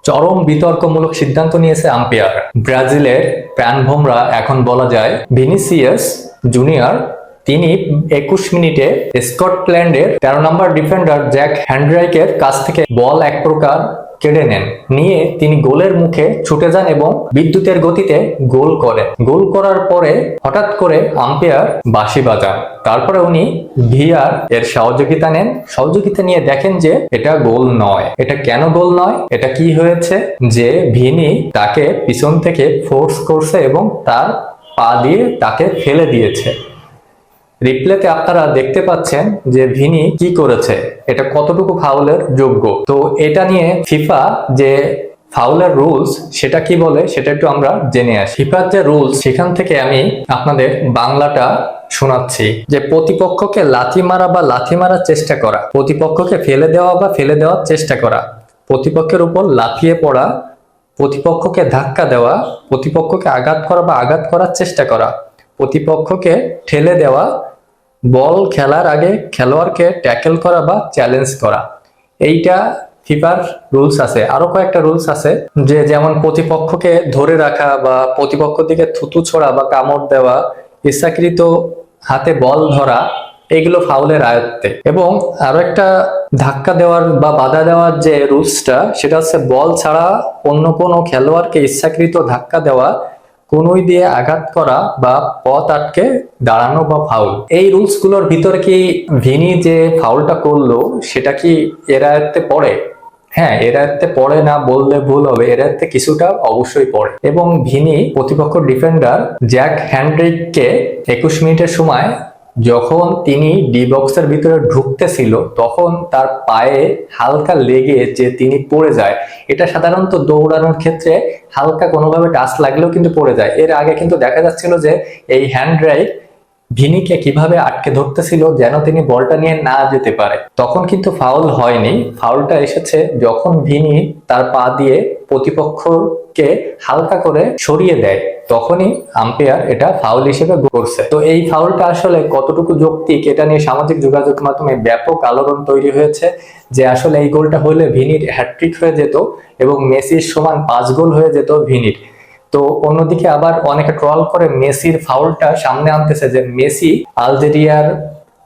চরম বিতর্কমূলক সিদ্ধান্ত নিয়েছে আম্পায়ার। ব্রাজিলের প্রাণভোমরা এখন বলা যায় ভিনিসিয়াস জুনিয়র তিনি 21 মিনিটে স্কটল্যান্ডের 13 নম্বর ডিফেন্ডার জ্যাক হ্যান্ড্রাইকের কাছ থেকে বল এক প্রকার কেড়ে নেন। নিয়ে তিনি গোলের মুখে ছুটে যান এবং বিদ্যুতের গতিতে গোল করেন। গোল করার পরে হঠাৎ করে আম্পায়ার বাঁশি বাজান। তারপরে উনি ভিআর এর সহযোগিতা নেন। সহযোগিতা নিয়ে দেখেন যে এটা গোল নয়। এটা কেন গোল নয়? এটা কি হয়েছে যে ভিনি তাকে পিছন থেকে ফোর্স করছে এবং তার পা দিয়ে তাকে ফেলে দিয়েছে। রিপ্লেতে আপনারা দেখতে পাচ্ছেন যে ভিনি কি করেছে, এটা কতটুকু ফাউলের যোগ্য। তো এটা নিয়ে ফিফা যে ফাউলের রুলস সেটা কি বলে সেটা একটু আমরা জেনে আসি। ফিফার যে রুলস সেখান থেকে আমি আপনাদের বাংলাটা শোনাচ্ছি যে প্রতিপক্ষকে লাথি মারা বা লাথি মারার চেষ্টা করা, প্রতিপক্ষকে ফেলে দেওয়া বা ফেলে দেওয়ার চেষ্টা করা, প্রতিপক্ষের উপর লাফিয়ে পড়া, প্রতিপক্ষকে ধাক্কা দেওয়া, প্রতিপক্ষকে আঘাত করা বা আঘাত করার চেষ্টা করা, প্রতিপক্ষকে ঠেলে দেওয়া, বল খেলার আগে খেলোয়াড়কে ট্যাকেল করা বা চ্যালেঞ্জ করা। এইটা ফিফার রুলস আছে। আরো কয়েকটা রুলস আছে যে যেমন প্রতিপক্ষকে ধরে রাখা বা প্রতিপক্ষ দিকে থুতু ছোড়া বা কামড় দেওয়া, ইচ্ছাকৃত হাতে বল ধরা, এগুলো ফাউলের আয়ত্তে। এবং আরো একটা ধাক্কা দেওয়ার বা বাধা দেওয়ার যে রুলসটা সেটা হচ্ছে বল ছাড়া অন্য কোনো খেলোয়াড়কে ইচ্ছাকৃত ধাক্কা দেওয়া, কনুই দিয়ে আঘাত করা বা পথ আটকে দাঁড়ানো বা ফাউল। এই রুলস গুলোর ভিতরে কি ভিনি যে ফাউলটা করলো সেটা কি এর আয়ত্তে পড়ে? হ্যাঁ, এর আয়ত্তে পড়ে না বললে ভুল হবে, এর আয়ত্তে কিছুটা অবশ্যই পড়ে। এবং ভিনি প্রতিপক্ষ ডিফেন্ডার জ্যাক হ্যান্ড্রিককে 21 মিনিটের সময় যখন তিনি ডি বক্সের ভিতরে ঢুকতেছিল তখন তার পায়ে হালকা লেগে যে তিনি পড়ে যায়। এটা সাধারণত দৌড়ানোর ক্ষেত্রে হালকা কোনোভাবে টাচ লাগলেও কিন্তু পড়ে যায়। এর আগে কিন্তু দেখা যাচ্ছিল যে এই হ্যান্ড্রাইক ভিনিকে কিভাবে আটকে ধরতেছিল যেন তিনি বলটা নিয়ে না যেতে পারে। তখন কিন্তু ফাউল হয়নি। ফাউলটা এসেছে যখন ভিনি তার পা দিয়ে প্রতিপক্ষকে হালকা করে সরিয়ে দেয়, তখনই আম্পায়ার এটা ফাউল হিসেবে করছে। তো এই ফাউলটা আসলে কতটুকু যৌক্তিক এটা নিয়ে সামাজিক যোগাযোগ মাধ্যমে ব্যাপক আলোড়ন তৈরি হয়েছে যে আসলে এই গোলটা হলে ভিনির হ্যাটট্রিক হয়ে যেত এবং মেসির সমান 5 গোল হয়ে যেত ভিনির। তো অন্যদিকে আবার অনেকে ট্রল করে মেসির ফাউলটা সামনে আনতেছে যে মেসি আলজেরিয়ার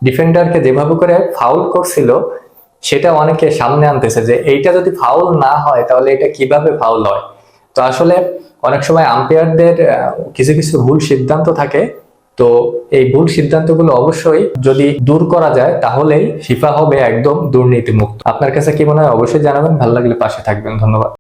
ডিফেন্ডারকে যেভাবে করে ফাউল করছিল সেটা অনেকে সামনে আনতেছে যে এইটা যদি ফাউল না হয় তাহলে এটা কিভাবে ফাউল হয়। তো আসলে অনেক সময় আম্পায়ারদের কিছু কিছু ভুল সিদ্ধান্ত থাকে। তো এই ভুল সিদ্ধান্তগুলো অবশ্যই যদি দূর করা যায় তাহলেই ফিফা হবে একদম দুর্নীতিমুক্ত। আপনার কাছে কি মনে হয় অবশ্যই জানাবেন। ভালো লাগলে পাশে থাকবেন। ধন্যবাদ।